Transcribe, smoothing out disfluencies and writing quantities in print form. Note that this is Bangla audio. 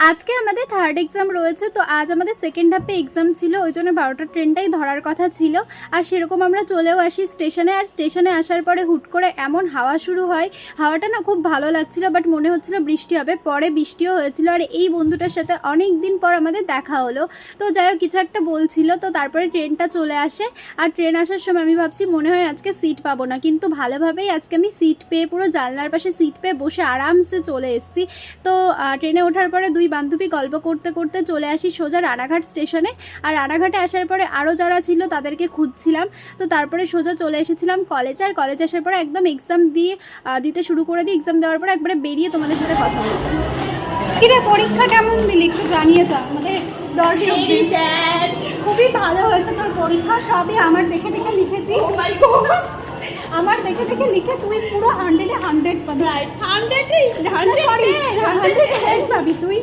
আজকে আমাদের থার্ড এক্সাম রয়েছে, তো আজ আমাদের সেকেন্ড হাফে এক্সাম ছিল, ওই জন্য 12টার ট্রেনটাই ধরার কথা ছিল। আর সেরকম আমরা চলেও আসি স্টেশনে। আর স্টেশনে আসার পরে হুট করে এমন হাওয়া শুরু হয়, হাওয়াটা না খুব ভালো লাগছিল, বাট মনে হচ্ছিল বৃষ্টি হবে। পরে বৃষ্টিও হয়েছিল। আর এই বন্ধুটার সাথে অনেক দিন পর আমাদের দেখা হলো। তো যাই হোক, কিছু একটা বলছিল, তো তারপরে ট্রেনটা চলে আসে। আর ট্রেন আসার সময় আমি ভাবছি মনে হয় আজকে সিট পাবো না, কিন্তু ভালোভাবেই আজকে আমি সিট পেয়ে, পুরো জানলার পাশে সিট পেয়ে বসে আরামসে চলে এসেছি। তো ট্রেনে ওঠার পরে দুই বান্ধবী গল্প করতে করতে চলে আসি সোজা রানাঘাট স্টেশনে। আর রানাঘাটে আসার পরে আরও যারা ছিল তাদেরকে খুঁজছিলাম। তো তারপরে সোজা চলে এসেছিলাম কলেজে। আর কলেজে আসার পরে একদম এক্সাম দিতে শুরু করে দিই। এক্সাম দেওয়ার পরে একবারে বেরিয়ে তোমাদের সাথে কথা বলছি। কিরে, পরীক্ষা কেমন দিলি একটু জানিয়ে যা আমাদের দর্শক। খুবই ভালো হয়েছে তোর পরীক্ষা, সবই আমার দেখে দেখে লিখেছিস। আমার দেখে দেখে লিখে তুই পুরো 100-এ 100 পাবি। 100 পাবি তুই।